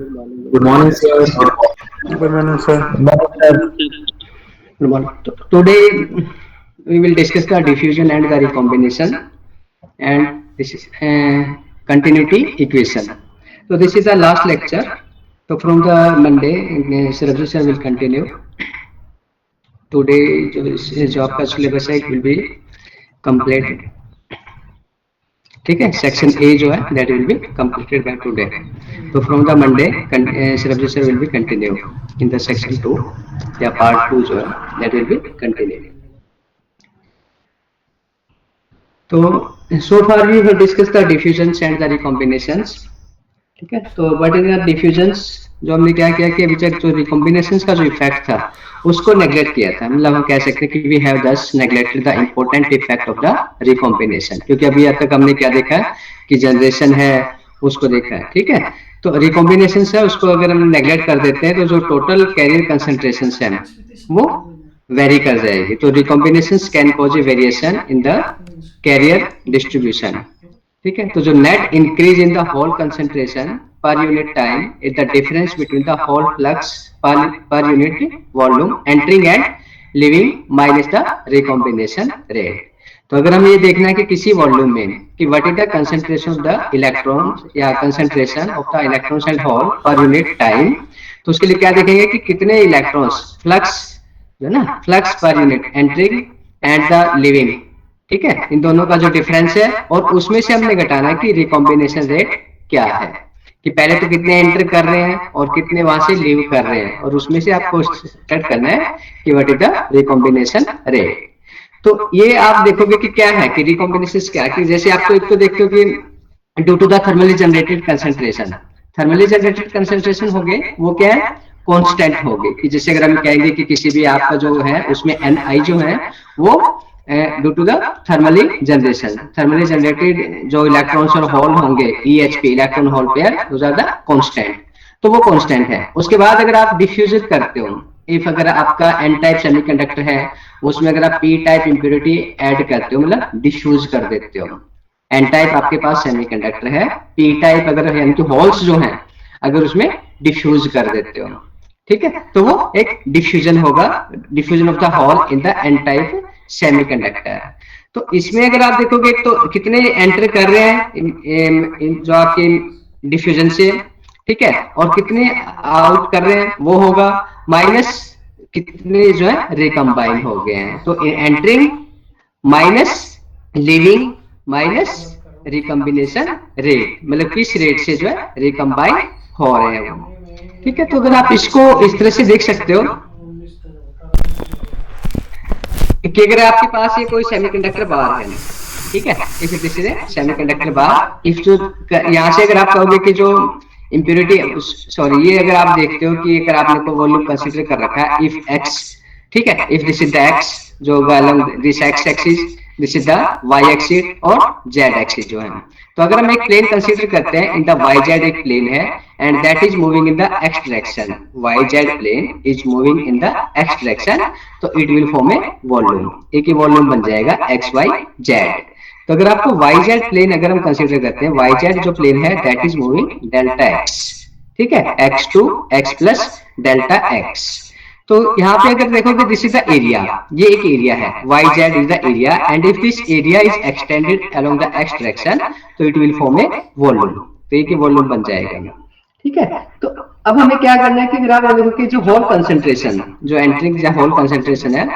Good morning, sir. Good morning, sir. Good morning, sir. Today we will discuss the diffusion and the recombination and this is continuity equation. So this is the last lecture. So from the Monday, Sarabji sir will continue. Today जो आपका syllabus है it will be completed. ठीक है, section A जो है that will be completed by today. तो from the Monday Sarabji sir will be continue in the section 2 या part 2 जो है दैट विल बी कंटिन्यू. तो so far we have discussed the diffusions and the recombinations. ठीक है, तो what is the डिफ्यूजन्स जो हमने क्या किया कि अभी तक जो रिकॉम्बिनेशंस का जो इफेक्ट था उसको नेग्लेक्ट किया था. मतलब हम कह सकते हैं कि वी हैव दस neglected the important effect of the recombination, क्योंकि अभी अब तक हमने क्या देखा है कि जनरेशन है उसको देखा है. ठीक है, तो रिकॉम्बिनेशन है उसको अगर हम नेग्लेक्ट कर देते हैं तो जो टोटल कैरियर कंसंट्रेशन है वो वेरी कर जाएगी. तो recombination can cause a variation in the carrier distribution. ठीक है, तो जो net increase in the hole concentration per unit time is the difference between the hole flux per unit volume entering and leaving minus the recombination rate. तो अगर हम ये देखना है कि किसी वॉल्यूम में कि what is the concentration of the electrons या concentration of the electrons and hole per unit time, तो उसके लिए क्या देखेंगे कि कितने इलेक्ट्रॉन्स फ्लक्स जो है ना flux per unit entering and the living. ठीक है, इन दोनों का जो डिफरेंस है और उसमें से हमने घटाना है कि रिकॉम्बिनेशन रेट क्या है, कि पहले तो कितने एंटर कर रहे हैं और कितने वहां से लीव कर रहे हैं, और उसमें से आपको सेट करना है कि what is the recombination rate. तो ये आप देखोगे कि क्या है कि रिकॉम्बिनेशन क्या है, कि जैसे आपको एक तो देखते हो कि due to the thermally generated concentration, thermally generated concentration हो गए वो क्या है कांस्टेंट हो गए. कि जैसे अगर हम कहेंगे कि किसी भी आपका जो है उसमें Ni जो है वो due to the thermally generation, thermally generated जो इलेक्ट्रॉन्स और होल होंगे EHP electron hole pair those are the constant. तो वो कांस्टेंट है. उसके बाद अगर आप डिफ्यूज करते हो, इफ अगर आपका एन टाइप सेमीकंडक्टर है उसमें अगर आप पी टाइप इंप्योरिटी ऐड करते हो मतलब डिफ्यूज कर देते हो. एन टाइप आपके पास सेमीकंडक्टर है, पी टाइप अगर यानी कि होल्स जो हैं अगर उसमें डिफ्यूज कर देते हो, ठीक है, तो वो एक डिफ्यूजन होगा, diffusion of the hole in the N type semiconductor. तो इसमें अगर आप देखोगे तो कितने एंटर कर रहे हैं जो आपके डिफ्यूजन से, ठीक है, और कितने आउट कर रहे हैं वो होगा माइनस कितने जो है रिकम्बाइन हो गए हैं. तो entering minus leaving minus recombination rate, मतलब किस रेट से जो है रिकम्बाइन हो रहे हैं वो. ठीक है, तो अगर आप इसको इस तरह से देख सकते हो कि अगर आपके पास ये कोई सेमीकंडक्टर बार है, ठीक है, इस this is semiconductor bar. If जो यहाँ से अगर आप कहोगे कि जो इंप्योरिटी सॉरी ये अगर आप देखते हो कि अगर आपने को वॉल्यूम कंसीडर कर रखा है इफ x, ठीक है, if this is the x जो along this x axis, this is the y axis और z एक्सिस जो है. तो अगर हम एक प्लेन कंसीडर करते हैं इन द yz एक प्लेन है and that is moving in the x direction, yz plane is moving in the x direction, तो it will form a volume, एक ही वॉल्यूम बन जाएगा xyz. तो अगर आपको yz प्लेन अगर हम कंसीडर करते हैं, yz जो प्लेन है that is moving delta x, ठीक है, x to x plus delta x. तो यहाँ पे अगर देखोगे दिस इज द एरिया, ये एक एरिया है, yz is the area and if this area is extended along the x direction तो it will form a volume, तो एक ही वॉल्यूम बन जाएगा. ठीक है, तो अब हमें क्या करना है कि अगर आप देखो कि जो होल कंसंट्रेशन जो एंटरिंग या होल कंसंट्रेशन है,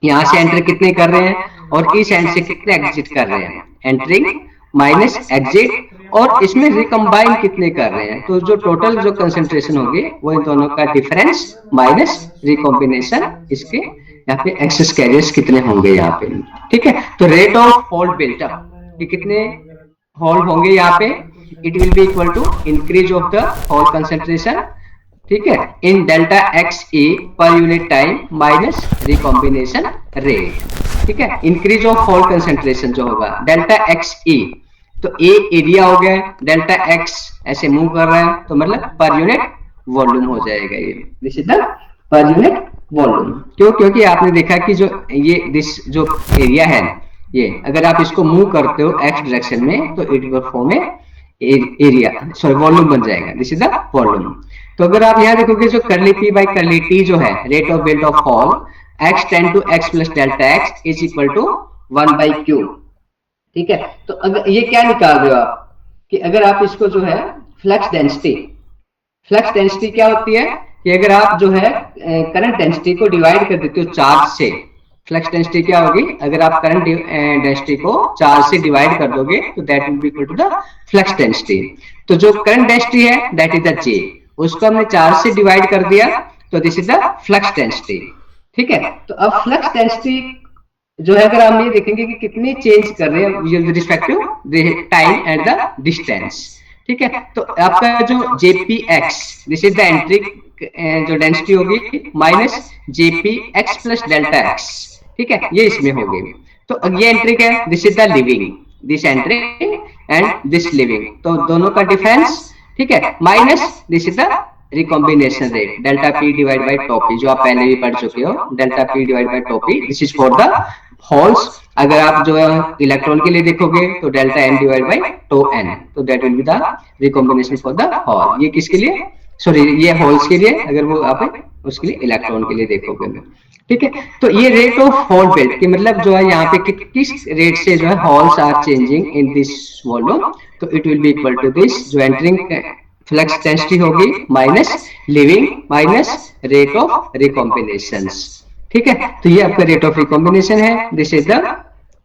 यहाँ से एंटर कितने कर रहे हैं और इस एंड से कितने एग्जिट कर रहे हैं, एंटरिंग माइनस एग्जिट, और इसमें रिकम्बाइन कितने कर रहे हैं. तो जो टोटल जो कंसंट्रेशन होगी वो इन दोनों का डिफरेंस माइनस रिकॉम्बिनेशन, इसके यहाँ पे एक्सेस कैरियर्स कितने होंगे यहाँ पे. ठीक है, तो रेट ऑफ होल बिल्टअप कि कितने होल होंगे यहाँ पे, it will be equal to increase of the hole concentration, ठीक है, in delta x A per unit time minus recombination rate. ठीक है, इंक्रीज ऑफ होल कंसंट्रेशन जो होगा डेल्टा एक्स ए, तो ए एरिया हो गया, डेल्टा एक्स ऐसे मूव कर रहा है तो मतलब पर यूनिट वॉल्यूम हो जाएगा ये, दिस इज द पर यूनिट वॉल्यूम. क्यों, क्योंकि आपने देखा कि जो ये दिस जो एरिया है ये अगर आप इसको मूव करते हो एक्स डायरेक्शन में तो it will form A area, sorry volume बन जाएगा, दिस इज द वॉल्यूम। तो अगर आप यहाँ देखोगे जो करली पी बाई करली टी जो है rate of build of hole x ten to x plus delta x is equal to 1/q। ठीक है, तो अगर ये क्या निकाल रहे हो आप कि अगर आप इसको जो है फ्लक्स डेंसिटी क्या होती है कि अगर आप जो है करंट डेंसिटी को डिवाइड कर देते हो चार्ज से, फ्लक्स डेंसिटी क्या होगी, अगर आप करंट डेंसिटी को चार्ज से डिवाइड कर दोगे तो that will be equal to the flux density. तो जो करंट डेंसिटी है दैट इज द जे, उसको हमने चार्ज से डिवाइड कर दिया तो this is the flux density. ठीक है, तो अब फ्लक्स डेंसिटी जो है अगर हम ये देखेंगे कि कितनी चेंज कर रहे हैं with respect to time and the distance. ठीक है, तो आपका जो JPX this is the entry जो डेंसिटी होगी minus JPX plus delta x. ठीक है, ये इसमें होगी। तो ये एंट्री क्या है, this is the leaving, this entry and this leaving, तो दोनों का डिफरेंस। ठीक है, minus this is the recombination rate delta P divide by tau P, जो आप पहले भी पढ़ चुके हो, delta P divide by tau P, this is for the holes. अगर आप जो है इलेक्ट्रॉन के लिए देखोगे तो delta N divide by tau N, तो that will be the recombination for the hall. ये किसके लिए, सॉरी ये होल्स के लिए, अगर वो आप उसके लिए इलेक्ट्रॉन के लिए देखोगे। ठीक है, तो ये रेट ऑफ हॉल बिल्ड की मतलब जो है यहाँ पे किस रेट से जो है holes are changing in this volume, तो it will be equal to this, जो एंटरिंग फ्लक्स डेंसिटी होगी minus leaving minus rate of recombinations. ठीक है, तो ये आपका रेट ऑफ रिकॉम्बिनेशन है, this is the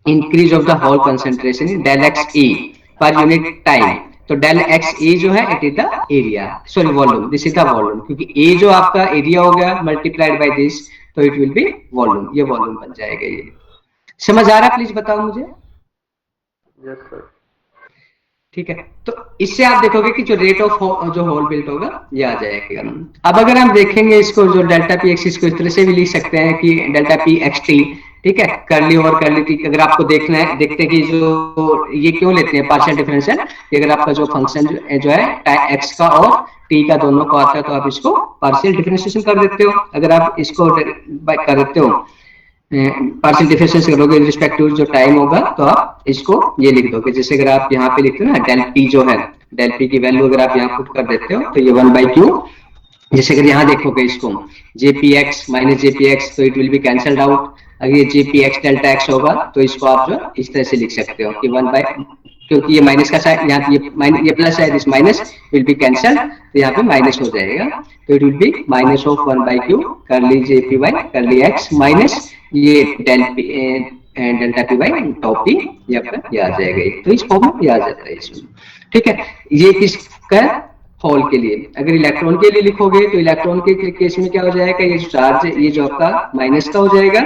increase of the hole concentration in del x E per unit time. तो del x A जो है it is the area, sorry volume, this is the volume, क्योंकि ए जो आपका area हो गया multiplied by this, तो it will B volume, ये वॉल्यूम बन जाएगा। ये समझ आ रहा है, प्लीज बताओ मुझे। Yes sir. ठीक है, तो इससे आप देखोगे कि जो रेट ऑफ जो होल बिल्ट होगा ये आ जाएगा। अब अगर हम देखेंगे इसको जो डेल्टा पी एक्स, इसको इस तरह से भी लिख सकते हैं कि डेल्टा पी एक्स टी। ठीक है, करली और करली टी, अगर आपको देखना है, देखते हैं कि जो ये क्यों लेते हैं पार्शियल डिफरेंशियल, अगर आपका जो फंक्शन जो है एक्स का और टी का दोनों को आता है तो आप इसको पार्शियल डिफरेंशिएशन कर देते हो। अगर आप इसको कर देते हो पार्शियल डिफरेंशिएशन करोगे रिस्पेक्टिव जो टाइम होगा, तो आप इसको ये लिख दोगे, जैसे अगर आप यहाँ पे लिखते हो ना डेल पी जो है, डेल पी की वैल्यू अगर आप यहाँ पुट कर देते हो तो ये 1/q, जैसे अगर यहाँ देखोगे इसको जेपीएक्स माइनस जेपीएक्स, तो it will be cancelled out. अगर ये जेपीएक्स डेल्टा एक्स होगा तो इसको आप जो इस तरह से लिख सकते हो कि 1/, क्योंकि ये माइनस का साइन, यहाँ ये प्लस है, this minus will be cancel, तो यहाँ पे माइनस हो जाएगा, तो it will be minus of 1/q curly J P by curly x minus ये delta P by tau P, ये आपका ये आ जाएगा, तो इस फॉर्म में ये आ जाता है इसमें। ठीक है, ये किसका हॉल के लिए। अगर इलेक्ट्रॉन के लिए लिखोगे तो इलेक्ट्रॉन के केस में क्या हो जाएगा, ये जो चार्ज है ये जो आपका माइनस का हो जाएगा,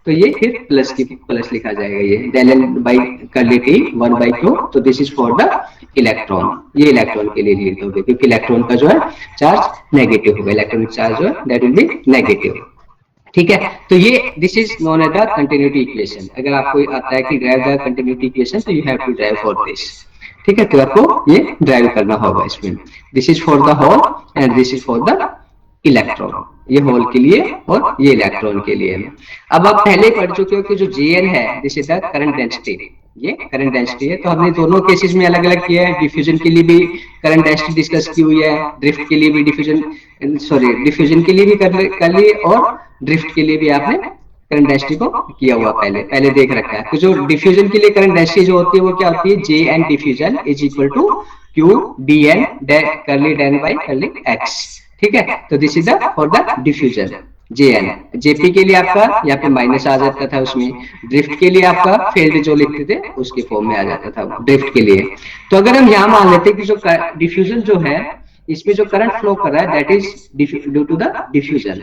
तो ये फिर प्लस की प्लस लिखा जाएगा, ये del N by curly T 1/q, तो this is for the electron, ये इलेक्ट्रॉन के लिए लिख दोगे क्योंकि इलेक्ट्रॉन का जो है चार्ज नेगेटिव होगा, इलेक्ट्रॉनिक चार्ज जो है दैट विल बी नेगेटिव। ठीक है, तो ये this is known as the continuity equation. अगर आपको आता है कि ड्राइव द कंटिन्यूटी इक्वेशन, तो you have to derive for this. ठीक है, तो आपको ये ड्राइव करना होगा इसमें, this is for the hole and this is for the electron, ये होल के लिए और ये इलेक्ट्रॉन के लिए। अब आप पहले पढ़ चुके हो कि जो Jn है this is the current density, ये करंट डेंसिटी है। तो हमने दोनों केसेस में अलग अलग किया है, डिफ्यूजन के लिए भी करंट डेंसिटी डिस्कस की हुई है, ड्रिफ्ट के लिए भी डिफ्यूजन के लिए भी कर ली, और ड्रिफ्ट के लिए भी आपने करंट डेंसिटी को किया हुआ पहले देख रखा है। तो जो डिफ्यूजन के लिए करंट डेंसिटी जो होती है वो क्या होती है, J N diffusion is equal to Q D N curly den by curly x. ठीक है, तो this is the for the diffusion J N. JP के लिए आपका यहाँ पे माइनस आ जाता था, उसमें ड्रिफ्ट के लिए आपका फील्ड जो लिखते थे उसके फॉर्म में आ जाता था ड्रिफ्ट के लिए। तो अगर हम यहाँ मान लेते कि जो डिफ्यूजन जो है इसमें जो करंट फ्लो कर रहा है that is due to the diffusion.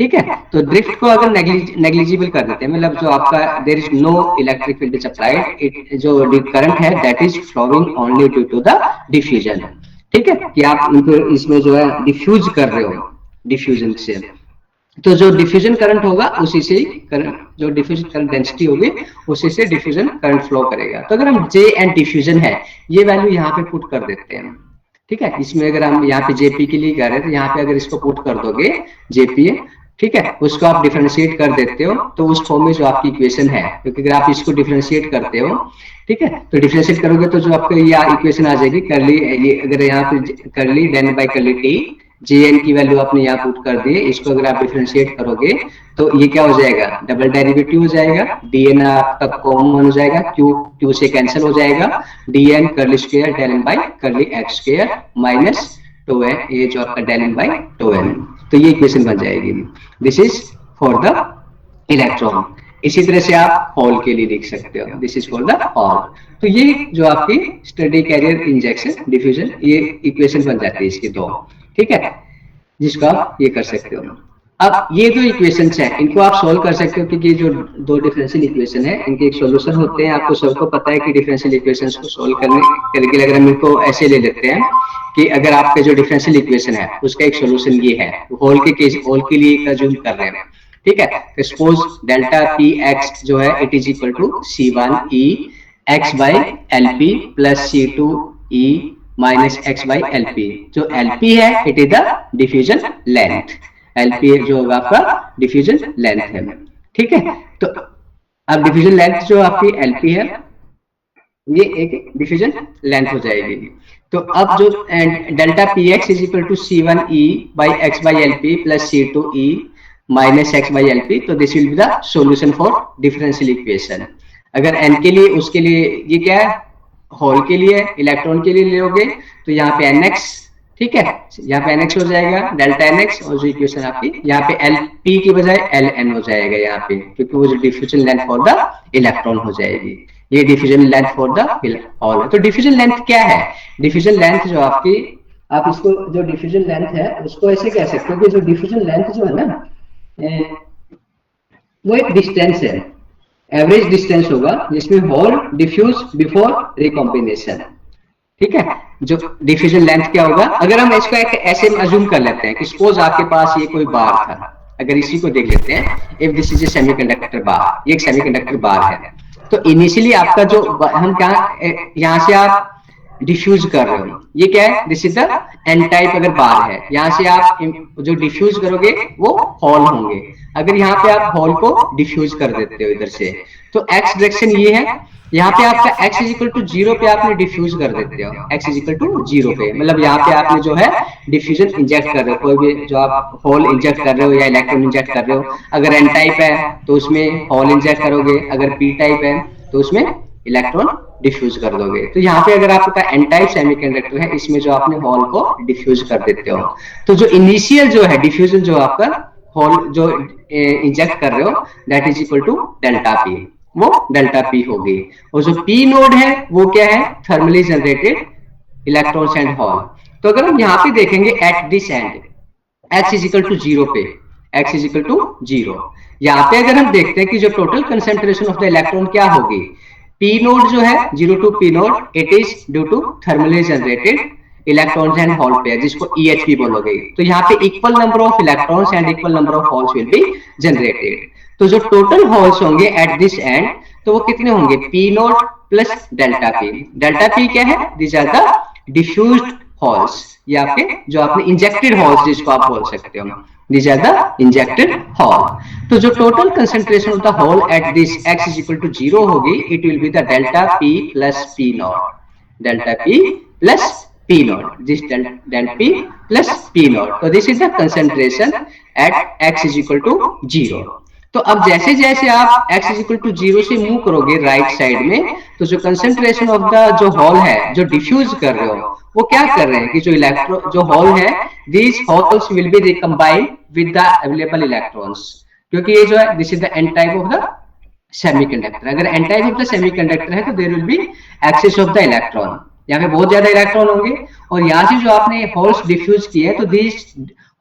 ठीक है, तो ड्रिफ्ट को अगर नेग्लिजिबल कर देते हैं, मतलब जो आपका there is no electric field supplied, it जो करंट है that is flowing only due to the diffusion. ठीक है, कि आप इनको इसमें जो है डिफ्यूज कर रहे हो डिफ्यूजन से, तो जो डिफ्यूजन करंट होगा उसी से करंट, जो डिफ्यूजन करंट डेंसिटी होगी उसी से डिफ्यूजन करंट फ्लो करेगा। तो अगर हम जे एंड डिफ्यूजन है ये वैल्यू यहाँ पे पुट कर देते हैं। ठीक है, इसमें अगर हम यहाँ पे जेपी के लिए कर रहे हैं तो यहाँ पे अगर इसको पुट कर दोगे जेपी ठीक है, उसको आप डिफरेंशिएट कर देते हो तो उस फॉर्म में जो आपकी इक्वेशन है, क्योंकि अगर आप इसको डिफरेंशिएट करते हो, ठीक है, तो डिफरेंशिएट करोगे तो जो आपको ये इक्वेशन आ जाएगी करली, ये अगर यहाँ पे curly then by curly T, jn की वैल्यू आपने यहाँ पुट कर दी, इसको अगर आप डिफरेंशिएट करोगे तो ये क्या हो जाएगा, डबल डेरिवेटिव हो जाएगा, dn आपका कॉमन हो जाएगा, q से कैंसिल हो जाएगा, dn curly square del n by curly x square minus two n, ये जो आपका del n by two n, तो ये इक्वेशन बन जाएगी। This is for the electron. इसी तरह से आप हॉल के लिए लिख सकते हो, this is for the hall. तो ये जो आपकी स्टडी कैरियर इंजेक्शन डिफ्यूजन, ये इक्वेशन बन जाती है इसकी दो, ठीक है, जिसको आप ये कर सकते हो। अब ये जो इक्वेशंस हैं इनको आप सोल्व कर सकते हो, क्योंकि जो दो डिफरेंशियल इक्वेशन है इनके एक सॉल्यूशन होते हैं। आपको सबको पता है कि डिफरेंशियल इक्वेशंस को सोल्व करने के लिए अगर हम इनको ऐसे ले लेते हैं कि अगर आपके जो डिफरेंशियल इक्वेशन है उसका एक सॉल्यूशन ये है, होल के केस, होल के लिए का जूम कर रहे हैं, ठीक है, तो सपोज डेल्टा पी एक्स जो है it is equal to C1 E x by LP plus C2 E minus x by LP। जो LP है it is the diffusion length, LP जो होगा आपका डिफ्यूजन लेंथ है, ठीक है। तो अब डिफ्यूजन लेंथ जो आपकी LP है ये एक डिफ्यूजन लेंथ हो जाएगी। तो अब जो delta P x is equal to C1 E by x by LP plus C2 E minus x by LP, तो this will be the solution for differential equation. अगर n के लिए, उसके लिए ये क्या है, होल के लिए, इलेक्ट्रॉन के लिए लोगे तो यहाँ पे nx, ठीक है, यहाँ पे nx हो जाएगा डेल्टा nx, और जो इक्वेशन आपकी यहाँ पे LP की बजाय ln हो जाएगा यहाँ पे, क्योंकि वो जो diffusion length for the electron हो जाएगी, ये diffusion length for the hole. तो डिफ्यूजन लेंथ क्या है, डिफ्यूजन लेंथ जो आपकी, आप इसको जो डिफ्यूजन लेंथ है उसको ऐसे कह सकते हो कि जो डिफ्यूजन लेंथ जो है ना वो एक डिस्टेंस है, एवरेज डिस्टेंस होगा जिसमें होल डिफ्यूज बिफोर रिकॉम्बिनेशन, ठीक है। जो डिफ्यूजन लेंथ क्या होगा, अगर हम इसको एक ऐसे अज्यूम कर लेते हैं कि सपोज आपके पास ये कोई बार था, अगर इसी को देख लेते हैं, if this is a semiconductor bar, ये एक सेमीकंडक्टर बार है, तो इनिशियली आपका जो हम क्या, यहाँ से आप डिफ्यूज कर रहे हो, ये क्या है, this is the N type अगर बार है, यहाँ से आप जो डिफ्यूज करोगे वो हॉल होंगे। अगर यहाँ पे आप हॉल को डिफ्यूज कर देते हो इधर से, तो एक्स डायरेक्शन ये है, यहाँ पे आपका x इज इक्वल टू 0 पे आपने डिफ्यूज कर देते हो, x इज इक्वल टू 0 पे, मतलब यहाँ पे आपने जो है डिफ्यूजन इंजेक्ट कर रहे हो, कोई भी जो आप होल इंजेक्ट कर रहे हो या इलेक्ट्रॉन इंजेक्ट कर रहे हो। अगर n टाइप है तो उसमें होल इंजेक्ट करोगे, अगर p टाइप है तो उसमें इलेक्ट्रॉन डिफ्यूज कर दोगे। तो यहाँ पे अगर आपका एन टाइप सेमीकंडक्टर है, इसमें जो आपने होल को डिफ्यूज कर देते हो, तो जो इनिशियल जो है डिफ्यूजन जो आपका होल जो इंजेक्ट कर रहे हो that is equal to delta P, वो डेल्टा पी होगी। और जो पी नोड है वो क्या है, thermally generated electrons and hole. तो अगर हम यहाँ पे देखेंगे at this end x is equal to 0 पे, x इज इक्वल टू 0, यहाँ पे अगर हम देखते हैं कि जो total concentration of the electron क्या होगी, P नोड जो है 0 to P naught, it is due to thermally generated electrons and hole pair, जिसको EHP बोलोगे। तो यहाँ पे equal number of electrons and equal number of holes will be generated. तो जो टोटल होल्स होंगे एट दिस एंड, तो वो कितने होंगे, P naught plus delta P। Delta P क्या है, this are the diffused holes, ये आपके जो आपने इंजेक्टेड होल्स जिसको आप बोल सकते हो, these are the injected hole। तो जो total concentration of the hole at this x is equal to 0 होगी, it will be the delta p plus p naught, delta p plus p naught, this delta p plus p naught। तो this is the concentration at x is equal to 0। तो अब जैसे जैसे आप x is equal to 0 से move करोगे right side में, तो जो कंसेंट्रेशन ऑफ द जो होल है जो डिफ्यूज कर रहे हो, वो क्या कर रहे हैं कि जो इलेक्ट्रॉन जो होल है, these holes will be recombined with the available electrons, क्योंकि ये जो है this is the N type of the semiconductor. अगर N type of the semiconductor है तो there will be excess of the electron, यहाँ पे बहुत ज्यादा इलेक्ट्रॉन होंगे, और यहाँ से जो आपने होल्स डिफ्यूज किए हैं तो these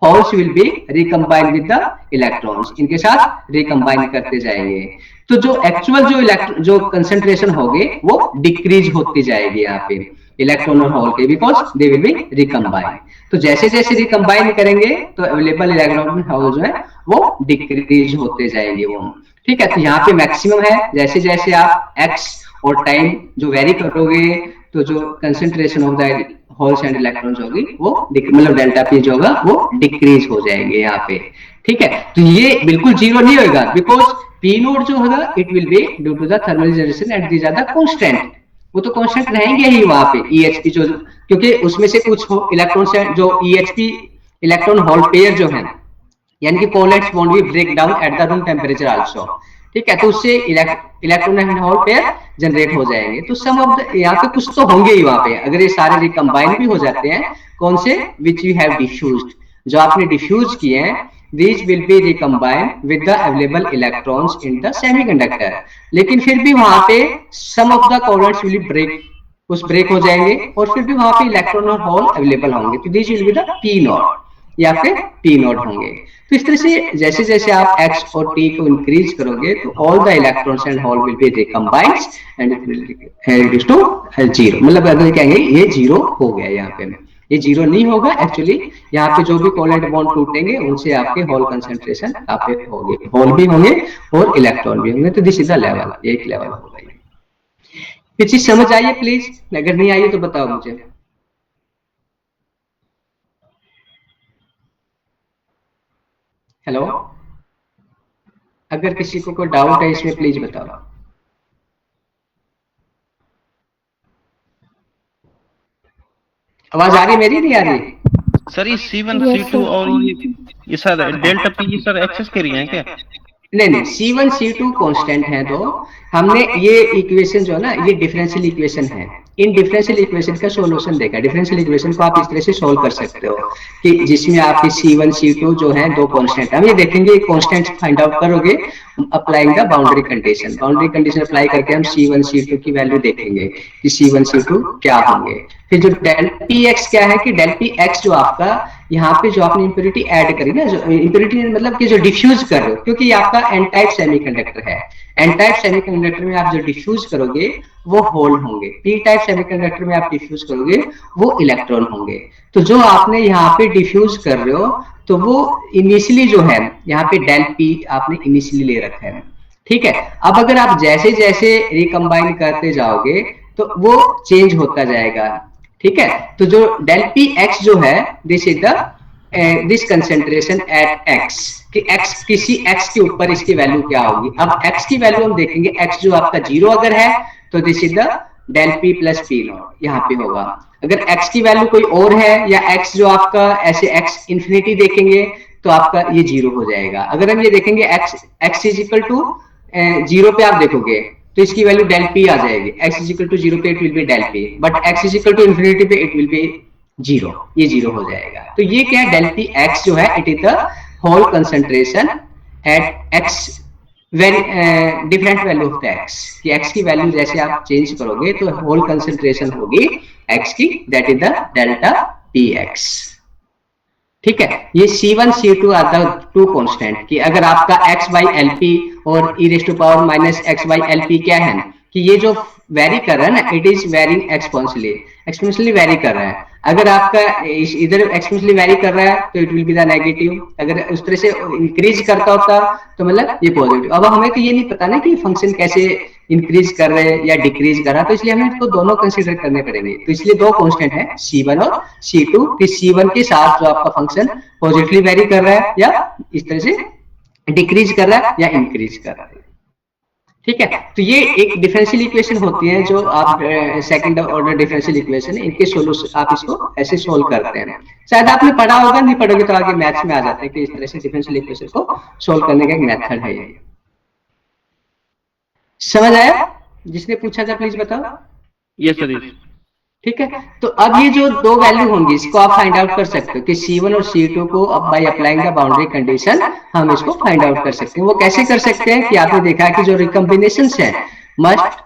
holes will be recombined with the electrons, इनके साथ रिकम्बाइन करते जाएंगे। तो जो एक्चुअल जो कंसेंट्रेशन होगी वो डिक्रीज होती जाएगी यहाँ पे इलेक्ट्रॉन और होल के, because they will be recombine. तो जैसे जैसे रिकम्बाइन करेंगे तो अवेलेबल इलेक्ट्रॉन होल जो है वो डिक्रीज होते जाएंगे वो, ठीक है। तो यहाँ पे मैक्सिमम है, जैसे जैसे आप x और टाइम जो वेरी करोगे तो जो concentration of the holes and electrons होगी वो मतलब डेल्टा पी जो होगा वो डिक्रीज हो जाएंगे यहाँ पे, ठीक है, तो ये बिल्कुल जीरो नहीं होगा, बिकॉज पी नोड जो होगा it will be due to the thermal generation at these are the constant, वो तो कांस्टेंट रहेंगे ही वहां पे ईएचपी जो, क्योंकि उसमें से कुछ इलेक्ट्रॉन से जो ईएचपी इलेक्ट्रॉन होल पेयर जो है, यानी कि कोवैलेंट बॉन्ड भी break down at the room temperature also, ठीक है, तो उससे electron and hole pair generate हो जाएंगे। तो सम ऑफ द यहाँ पे कुछ तो होंगे ही वहां पे, अगर ये सारे रिकम्बाइन भी हो जाते हैं, कौन से, विच यू हैव डिफ्यूज्ड, जो आपने डिफ्यूज किए हैं, these will be recombined with the available electrons in the semiconductor, लेकिन फिर भी वहां पे some of the covalents will break, कुछ ब्रेक हो जाएंगे और फिर भी वहां पे इलेक्ट्रॉन और होल अवेलेबल होंगे, तो this will be the P not या फिर पी नॉट होंगे। तो इस तरह से जैसे जैसे आप x और t को इंक्रीज करोगे तो all the electrons and hole will be recombined and it will reduce to zero, मतलब अगर कहेंगे ये जीरो हो गया, यहाँ पे ये जीरो नहीं होगा, एक्चुअली यहाँ पे जो भी कोवैलेंट बॉन्ड टूटेंगे उनसे आपके होल कंसंट्रेशन आपके होंगे, होल भी होंगे और इलेक्ट्रॉन भी होंगे, तो दिस इज द लेवल, एक लेवल होगा। ये चीज समझ आइए प्लीज, अगर नहीं आई तो बताओ मुझे। हेलो, अगर किसी को कोई डाउट है इसमें प्लीज बताओ। आवाज आ रही मेरी, नहीं आ रही? सर ये C1 C2 और ये sir delta P sir access कर रही हैं क्या? नहीं, C1 C2 कांस्टेंट है, तो हमने ये इक्वेशन जो है ना, ये डिफरेंशियल इक्वेशन है, इन डिफरेंशियल इक्वेशन का सॉल्यूशन देखा। डिफरेंशियल इक्वेशन को आप इस तरह से सॉल्व कर सकते हो कि जिसमें आपकी C1 C2 जो है दो कांस्टेंट, हम ये देखेंगे कांस्टेंट फाइंड आउट करोगे applying the boundary condition, boundary condition apply करके हम C1 C2 की वैल्यू देखेंगे कि C1 C2 क्या होंगे। फिर जो डेल पी एक्स क्या है कि डेल पी एक्स जो आपका यहाँ पे जो आपने इंप्योरिटी ऐड करी ना, जो इंप्योरिटी मतलब कि जो डिफ्यूज कर रहे हो, क्योंकि ये आपका एन टाइप सेमीकंडक्टर है, एन टाइप सेमीकंडक्टर में आप जो डिफ्यूज करोगे वो होल होंगे, पी टाइप सेमीकंडक्टर में आप डिफ्यूज करोगे वो इलेक्ट्रॉन होंगे। तो जो आपने यहाँ पे डिफ्यूज कर रहे हो तो वो इनिशियली जो है यहाँ पे डेल पी आपने इनिशियली ले रखा है, ठीक है। अब अगर आप जैसे जैसे रिकम्बाइन करते जाओगे तो वो चेंज होता जाएगा, ठीक है। तो जो डेल पी एक्स जो है this is the this concentration at x, कि एक्स किसी एक्स के ऊपर इसकी वैल्यू क्या होगी। अब एक्स की वैल्यू हम देखेंगे, एक्स जो आपका जीरो अगर है तो this is the del p plus p not यहाँ पे होगा। अगर एक्स की वैल्यू कोई और है या एक्स जो आपका ऐसे एक्स इंफिनिटी देखेंगे तो आपका ये जीरो हो जाएगा। अगर हम ये देखेंगे x is equal to zero पे आप देखोगे तो इसकी वैल्यू डेल पी आ जाएगी, x is equal to zero पे it will be del P, but x is equal to infinity पे इट विल बी जीरो, ये जीरो हो जाएगा। तो ये क्या है, डेल पी x जो है it is the hole concentration at x vary different value of the x, कि x की वैल्यू जैसे आप चेंज करोगे तो होल कंसंट्रेशन होगी x की, that is the delta P x, ठीक है। ये C1 C2 are the two constant, कि अगर आपका x बाई एल पी और e raise to power minus x by L p क्या है कि ये जो वेरी कर रहा है ना, it is varying exponentially vary कर रहा है। अगर आपका इधर एक्सपोनेंशियली वेरी कर रहा है तो it will be the negative, अगर उस तरह से इंक्रीज करता होता तो मतलब ये पॉजिटिव। अब हमें तो ये नहीं पता ना कि फंक्शन कैसे इंक्रीज कर रहे हैं या डिक्रीज कर रहा है, तो इसलिए हमें इसको दोनों कंसीडर करने पड़ेंगे। तो इसलिए दो कांस्टेंट है C1 और C2, कि C1 के साथ जो आपका फंक्शन पॉजिटिवली वेरी कर रहा है या इस तरह से डिक्रीज कर रहा है या इंक्रीज कर रहा है, ठीक है। तो ये एक डिफरेंशियल इक्वेशन होती है जो आप सेकंड ऑर्डर डिफरेंशियल इक्वेशन है, इनके सॉल्यूशन आप इसको ऐसे सोल्व करते हैं। शायद आपने पढ़ा होगा, नहीं पढ़ोगे तो आगे मैथ्स में आ जाते हैं कि इस तरह से डिफरेंशियल इक्वेशन को सोल्व करने का एक मेथड है। ये समझ आया? जिसने पूछा था प्लीज बताओ। यस सर, ठीक है। तो अब ये जो दो वैल्यू होंगी इसको आप फाइंड आउट कर सकते हो कि C1 और C2 को अब by applying the boundary condition हम इसको फाइंड आउट कर सकते हैं। वो कैसे कर सकते हैं कि आपने देखा कि जो रिकम्बिनेशंस है must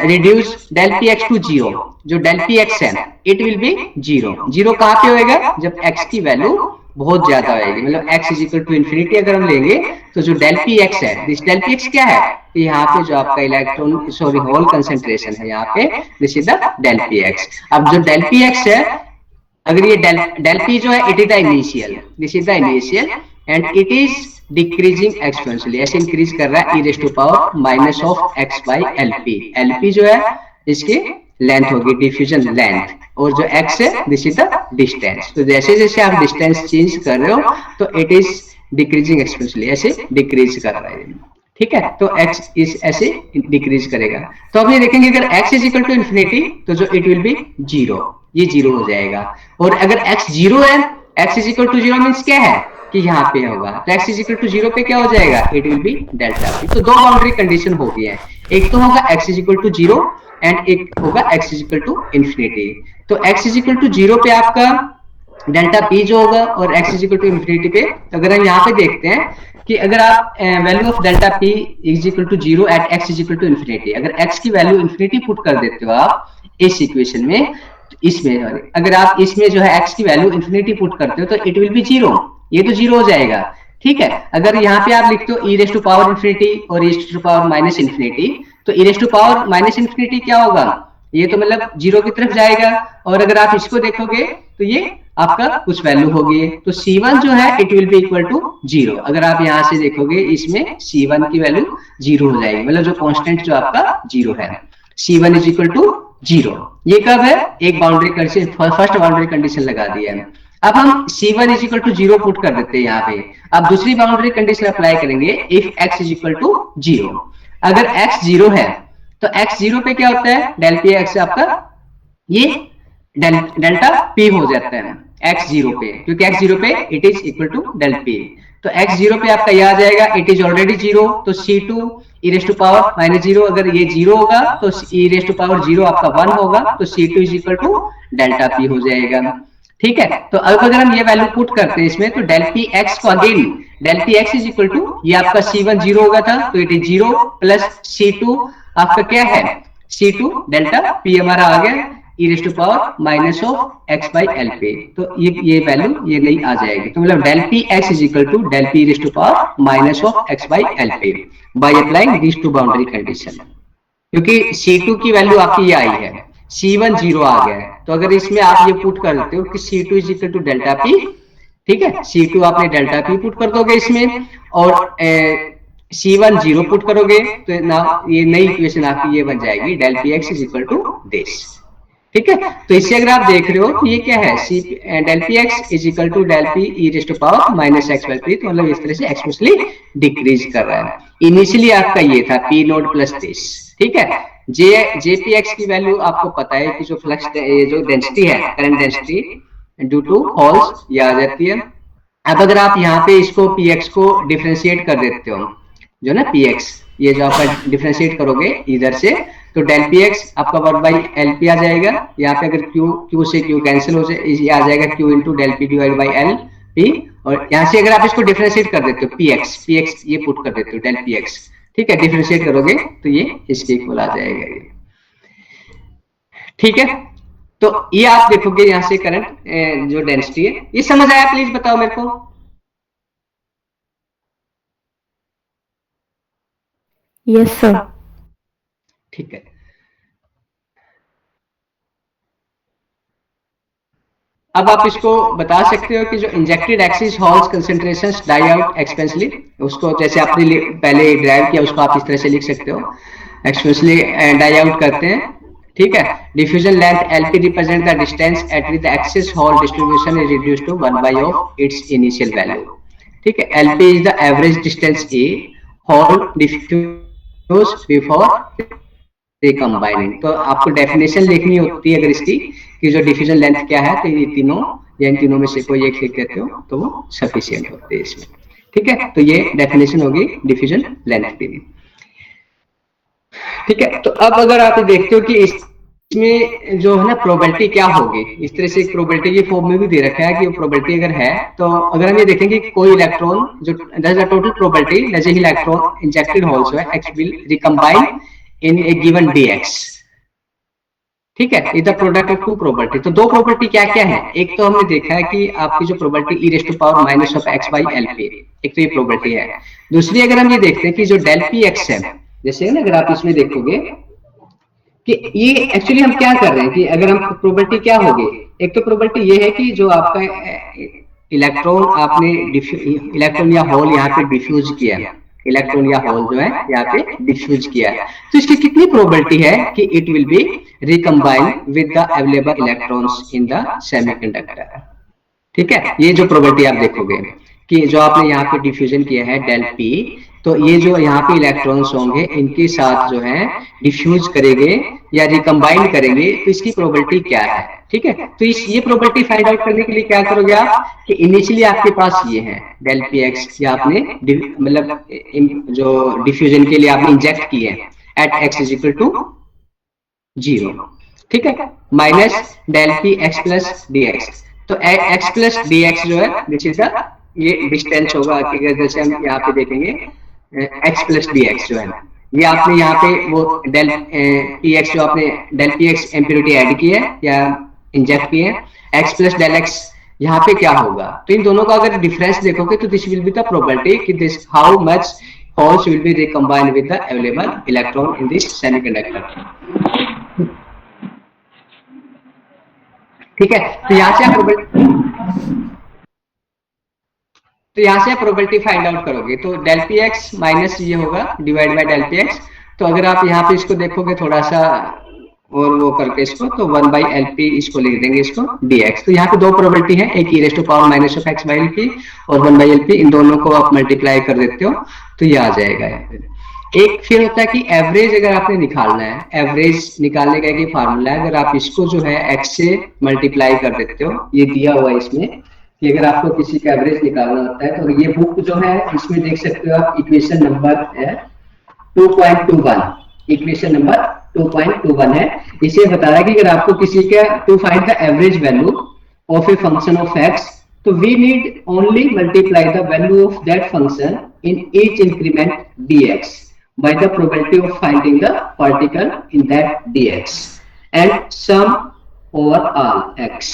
reduce del P x to zero, जो डेल पी एक्स है it will be zero. Zero कहाँ पे होएगा, जब x की वैल्यू बहुत ज्यादा होगी, मतलब x is equal to infinity अगर हम लेंगे तो जो डेल पी एक्स है, दिस डेल पी एक्स क्या है, यहाँ पे जो आपका इलेक्ट्रॉन सॉरी होल कंसंट्रेशन है यहाँ पे, this is the del P x. अब जो डेल पी एक्स है, अगर ये डेल पी जो है it is the initial, this is the initial and it is decreasing exponentially, ऐसे इंक्रीज कर रहा है e raise to power minus of x by L p. L p जो है इसकी लेंथ होगी, डिफ्यूजन लेंथ, और जो x है दिस इज द डिस्टेंस। तो जैसे जैसे आप डिस्टेंस चेंज कर रहे हो तो इट इज डिक्रीजिंग एक्सपोनेंशियली, ऐसे डिक्रीज कर रहा है, ठीक है। तो x इस ऐसे डिक्रीज करेगा। तो अब ये देखेंगे अगर x is equal to infinity तो जो इट विल बी जीरो, ये जीरो हो जाएगा। और अगर x जीरो है, x is equal to zero means क्या है कि यहाँ पे होगा, तो x is equal to zero पे क्या हो जाएगा, it will be delta p। तो दो बाउंड्री कंडीशन हो गई है, एक तो होगा x is equal to zero and एक होगा x is equal to infinity. तो x is equal to zero पे आपका डेल्टा p जो होगा और x is equal to infinity पे, तो अगर हम यहाँ पे देखते हैं कि अगर आप value of delta p is equal to zero at x is equal to infinity, अगर x की वैल्यू इन्फिनिटी पुट कर देते हो आप इस इक्वेशन में, इसमें अगर आप इसमें जो है x की वैल्यू इन्फिनिटी पुट करते हो तो इट विल बी जीरो, ये तो जीरो हो जाएगा, ठीक है। अगर यहाँ पे आप लिखते हो e raise to power infinity और e raise to power minus infinity, तो e raise to power minus infinity क्या होगा, ये तो मतलब जीरो की तरफ जाएगा। और अगर आप इसको देखोगे तो ये आपका कुछ वैल्यू होगी, तो C1 जो है it will be equal to zero. अगर आप यहाँ से देखोगे इसमें C1 की वैल्यू जीरो हो जाएगी, मतलब जो कांस्टेंट जो आपका जीरो है, C1 is equal to zero. ये कब है, एक boundary condition, first boundary condition लगा दिया है। अब हम C1 is equal to zero put कर देते हैं यहाँ पे। अब दूसरी बाउंड्री कंडीशन अप्लाई करेंगे, if x is equal to zero. अगर x जीरो है तो x जीरो पे क्या होता है, डेल पी एक्स आपका ये डेल्टा p हो जाता है x जीरो पे, क्योंकि x जीरो पे it is equal to del p। तो x जीरो पे आपका यह आ जाएगा इट इज ऑलरेडी जीरो, तो C2 e raise to power minus zero, अगर ये जीरो होगा तो e raise to power zero आपका 1 होगा, तो C2 is equal to delta p हो जाएगा, ठीक है। तो अब अगर हम ये वैल्यू पुट करते हैं इसमें, तो डेल पी एक्स को again del P x is equal to, ये आपका C1 जीरो होगा था तो it is zero plus C2 आपका क्या है, C2 डेल्टा p हमारा आ गया e raise to power minus of x by L p. तो ये वैल्यू ये नहीं आ जाएगी, तो मतलब del P x is equal to del P raise to power minus of x by L पे by applying this to boundary condition. क्योंकि C2 की वैल्यू आपकी ये आई है, C1 जीरो आ गया है, तो अगर इसमें आप ये पुट कर देते हो कि C2 is equal to delta p, ठीक है, C2 आपने डेल्टा p पुट कर दोगे इसमें और C1 जीरो पुट करोगे तो ना ये नई इक्वेशन आपकी ये बन जाएगी del P x is equal to this, ठीक है। तो इससे अगर आप देख रहे हो तो ये क्या है, del P x is equal to del p e raise to power minus x by p, तो मतलब इस तरह से एक्सपोनेंशियली डिक्रीज कर रहा है। इनिशियली आपका ये था पी नोट प्लस दिस, ठीक है। जेपीएक्स की वैल्यू आपको पता है कि जो फ्लक्स जो डेंसिटी है, current density due to holes, ये आ जाती है। अब अगर आप यहाँ पे इसको पीएक्स को डिफरेंशिएट कर देते हो, जो ना पीएक्स ये जो आप डिफरेंशिएट करोगे इधर से, तो डेल पी एक्स आपका वर्क बाई एल पी आ जाएगा। यहाँ पे अगर क्यू से क्यू कैंसिल हो जाए, ये आ जाएगा q into del p divide by L p. और यहाँ से अगर आप इसको डिफरेंशिएट कर देते हो पीएक्स ये पुट कर देते हो डेल पी एक्स, ठीक है, डिफरेंशिएट करोगे तो ये इसके इक्वल आ जाएगा ये, ठीक है। तो ये आप देखोगे यहाँ से करंट जो डेंसिटी है, ये समझ आया, प्लीज बताओ मेरे को। Yes sir. ठीक है, अब आप इसको बता सकते हो कि जो injected excess holes concentrations die out exponentially, उसको जैसे आपने पहले ड्राइव किया उसको आप इस तरह से लिख सकते हो, एक्सपेंशली डाई आउट करते हैं, ठीक है। Diffusion length L P represent the distance at which the excess hole distribution is reduced to 1 by of its initial value, ठीक है। L P is the average distance a hole diffuse before recombining. तो आपको definition लिखनी होती है अगर इसकी कि जो डिफ्यूजन लेंथ क्या है, तो ये तीनों या इन तीनों में से कोई एक लिख देते हो तो वो सफिशिएंट होते हैं इसमें, ठीक है। तो ये डेफिनेशन होगी डिफ्यूजन लेंथ की, ठीक है। तो अब अगर आप देखते हो कि इसमें जो है ना प्रोबेबिलिटी क्या होगी, इस तरह से एक प्रोबेबिलिटी के फॉर्म में भी दे रखा है कि वो प्रोबेबिलिटी अगर है, तो अगर हम ये देखेंगे कोई इलेक्ट्रॉन जो टोटल प्रोबेबिलिटी जैसे ही इलेक्ट्रॉन इंजेक्टेड होल जो है x will recombine in a given dx, ठीक है, is the product of two probability. तो दो प्रोबेबिलिटी क्या क्या है, एक तो हमने देखा है कि आपकी जो probability e raise to power minus of x by L p, एक तो ये प्रोबेबिलिटी है। दूसरी अगर हम ये देखते हैं कि जो डेल पी एक्स है, जैसे ना अगर आप इसमें देखोगे कि ये एक्चुअली हम क्या कर रहे हैं कि अगर हम प्रोबेबिलिटी क्या होगी, एक तो प्रोबेबिलिटी ये है कि जो आपका इलेक्ट्रॉन आपने इलेक्ट्रॉन या होल यहाँ पे डिफ्यूज किया, इलेक्ट्रॉन या होल जो है यहाँ पे डिफ्यूज किया है, तो इसकी कितनी प्रोबेबिलिटी है कि it will B recombine with the available electrons in the semiconductor, ठीक है। ये जो प्रोबेबिलिटी आप देखोगे कि जो आपने यहाँ पे डिफ्यूजन किया है डेल पी, तो ये जो यहाँ पे इलेक्ट्रॉन्स होंगे इनके साथ जो है डिफ्यूज करेंगे या रिकम्बाइन करेंगे, तो इसकी प्रोबेबिलिटी क्या है। ठीक है, तो ये प्रोबेबिलिटी फाइंड आउट करने के लिए क्या करोगे आप कि इनिशियली आपके पास ये है डेल पी एक्स, या आपने मतलब जो डिफ्यूजन के लिए आपने इंजेक्ट किए हैं at x is equal to 0, ठीक है, minus del P x plus d x. तो एक्स प्लस डी एक्स जो है दिस इज द ये डिस्टेंस होगा कि जैसे हम यहाँ पे देखेंगे एक्स प्लस डी एक्स जो है, ये आपने यहाँ पे वो डेल पी एक्स जो आपने del P x impurity add की है या इंजेक्ट की है, एक्स प्लस डेल एक्स यहाँ पे क्या होगा। तो इन दोनों का अगर डिफरेंस देखोगे तो this will be the probability कि this how much holes will be recombined with the available electron in this semiconductor. ठीक है, तो यहाँ से आप प्रोबेबिलिटी फाइंड आउट करोगे तो डेल पी एक्स माइनस ये होगा divide by del P x. तो अगर आप यहाँ पे इसको देखोगे थोड़ा सा और वो करके इसको, तो 1 बाई एल पी इसको लिख देंगे इसको डी एक्स। तो यहाँ पे दो प्रोबेबिलिटी है, एक e raise to power minus of x by L p और 1 बाई एल पी, इन दोनों को आप मल्टीप्लाई कर देते हो तो ये आ जाएगा। एक फिर होता है कि एवरेज अगर आपने निकालना है, एवरेज निकालने का एक फार्मूला है, अगर आप इसको जो है एक्स से मल्टीप्लाई कर देते हो, ये दिया हुआ है इसमें कि अगर आपको किसी का एवरेज निकालना होता है तो ये बुक जो है इसमें देख सकते हो आप, इक्वेशन नंबर है 2.21, इक्वेशन नंबर 2.21 है। इसे बता रहा है कि अगर आपको किसी का to find the average value of a function of x, तो we need only multiply the value of that function in each increment dx by the probability of finding the particle in that dx and sum over all x।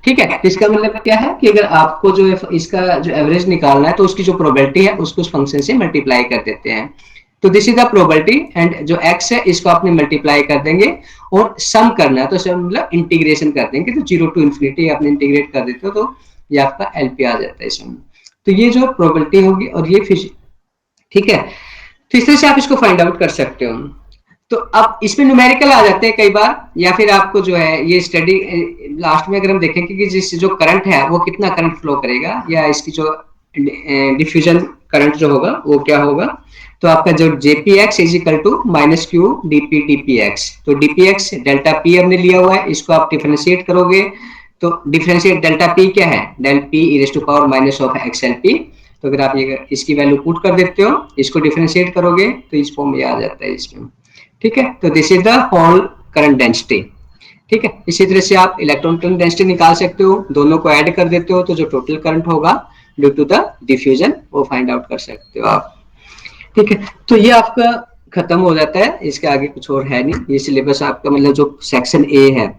ठीक है, इसका मतलब क्या है कि अगर आपको जो इसका जो एवरेज निकालना है तो उसकी जो प्रोबेबिलिटी है उसको उस फंक्शन से मल्टीप्लाई कर देते हैं। तो this is the probability and जो x है इसको आपने मल्टीप्लाई कर देंगे और सम करना है, तो सम मतलब इंटीग्रेशन कर देंगे, तो 0 टू इंफिनिटी आपने इंटीग्रेट कर देते हो तो ये आपका एलपी आ जाता है इसमें। तो ये जो प्रोबेबिलिटी होगी और ये ठीक है, तो इस तरह से आप इसको फाइंड आउट कर सकते हो। तो अब इसमें न्यूमेरिकल आ जाते हैं कई बार, या फिर आपको जो है ये स्टडी लास्ट में अगर हम देखेंगे कि जिस जो करंट है वो कितना करंट फ्लो करेगा, या इसकी जो डिफ्यूजन करंट जो होगा वो क्या होगा, तो आपका जो JPX is equal to minus q DP DPX। तो DPX डेल्टा पी हमने लिया हुआ है, इसको आप डिफरेंशिएट करोगे तो डिफरेंशिएट डेल्टा पी क्या है, del p e raise to power minus of XLP। तो अगर आप ये इसकी वैल्यू पुट कर देते हो, इसको डिफरेंशिएट करोगे तो इस फॉर्म में आ जाता है इसमें। ठीक है, तो this is the hole current density. ठीक है, इसी तरह से आप इलेक्ट्रॉन करंट डेंसिटी निकाल सकते हो, दोनों को ऐड कर देते हो तो जो टोटल करंट होगा ड्यू टू द डिफ्यूजन वो फाइंड आउट कर सकते हो आप। ठीक है, तो ये आपका खत्म हो जाता है, इसके आगे कुछ और है नहीं। ये सिलेबस आपका मतलब जो सेक्शन ए है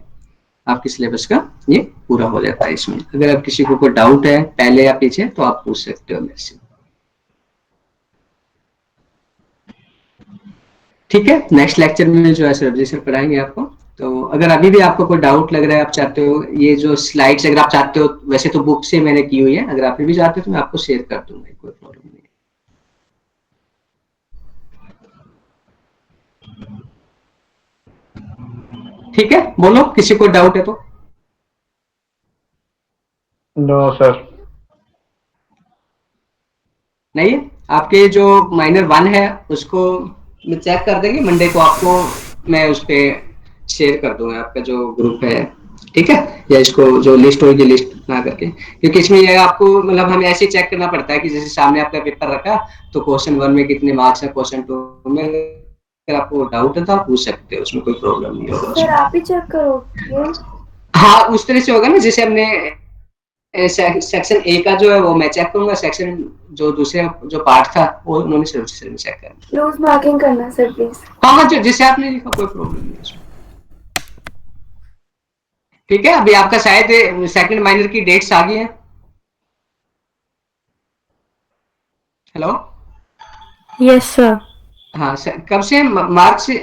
आपके सिलेबस का ये पूरा हो जाता है इसमें। अगर आप किसी को कोई डाउट है पहले या पीछे तो आप पूछ सकते हो मेरे से। ठीक है, नेक्स्ट लेक्चर में जो है सरजी सर पढ़ाएंगे आपको। तो अगर अभी भी आपको कोई डाउट लग रहा है, आप चाहते हो ये जो स्लाइड्स अगर आप चाहते हो, वैसे तो बुक से मैंने की हुई है, अगर आप भी चाहते हो तो मैं आपको शेयर कर दूंगा, कोई प्रॉब्लम नहीं। ठीक है, बोलो किसी को डाउट है तो। नो सर, नहीं है। आपके जो माइनर 1 है उसको मैं चेक कर देंगे मंडे को, आपको मैं उस पर शेयर कर दूंगा आपका जो ग्रुप है। ठीक है, या इसको जो लिस्ट होगी लिस्ट बना करके, क्योंकि इसमें ये आपको मतलब हमें ऐसे चेक करना पड़ता है कि जैसे सामने आपका पेपर रखा तो क्वेश्चन 1 में कितने मार्क्स है, क्वेश्चन 2 में अगर आपको डाउट है तो आप पूछ सकते हो, उसमें कोई प्रॉब्लम नहीं होगा। सर आप ही चेक करो। हाँ, उस तरह से होगा ना, जैसे हमने सेक्शन ए का जो है वो मैं चेक करूंगा, सेक्शन जो दूसरे जो पार्ट था वो उन्होंने सिर्फ चेक करना, लूज मार्किंग करना सर प्लीज। हाँ जो जिसे आपने लिखा कोई प्रॉब्लम नहीं है। ठीक है, अभी आपका शायद सेकंड माइनर की डेट्स आ गई हैं। Hello, yes sir. हाँ सर, कब से मार्च से?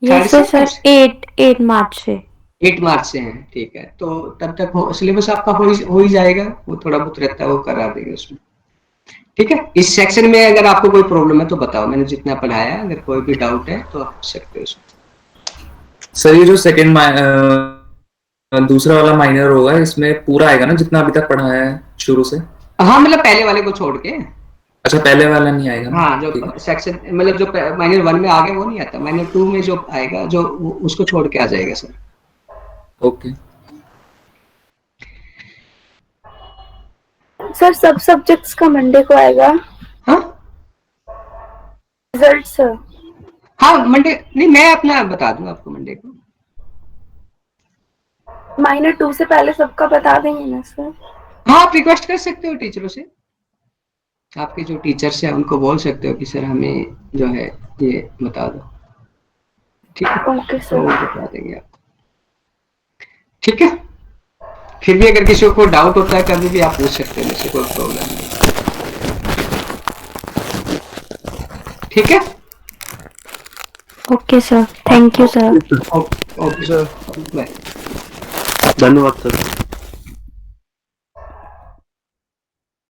यस सर, 8 मार्च से। 8 मार्च से हैं, ठीक है, तो तब तक सिलेबस आपका हो ही जाएगा, वो थोड़ा बहुत रहता है वो करा देंगे उसमें। ठीक है, इस सेक्शन में अगर आपको कोई प्रॉब्लम है तो बताओ, मैंने जितना पढ़ाया, अगर कोई भी डाउट है तो आप पूछ सकते हो सर। ये जो सेकंड दूसरा वाला माइनर होगा इसमें पूरा आएगा ना जितना अभी तक पढ़ाया है शुरू से? हाँ मतलब पहले वाले को छोड़ के। अच्छा पहले वाला नहीं आएगा। हाँ जो ठीक है। सेक्शन मतलब जो माइनर 1 में आ गया वो नहीं आता, माइनर 2 में जो आएगा जो उसको छोड़ के आ जाएगा सर। ओके। सर सब सब्जेक्ट्स का मंडे को आएगा हाँ रिजल्ट सर। हाँ मंडे नहीं, मैं अपना बता दूंगा आपको मंडे को। माइनर 2 से पहले सबका बता देंगे ना सर? हाँ आप रिक्वेस्ट कर सकते हो टीचरों से, आपके जो टीचर्स हैं उनको बोल सकते हो कि सर हमें जो है ये बता दो, ठीक है? ओके तो सर। वो बता देंगे आपको, ठीक है? फिर भी अगर किसी को डाउट होता है कभी भी आप पूछ सकते हैं मुझसे, कोई प्रॉब्लम नहीं, ठीक है? Okay sir, thank you sir. Okay sir, bye. धन्यवाद सर।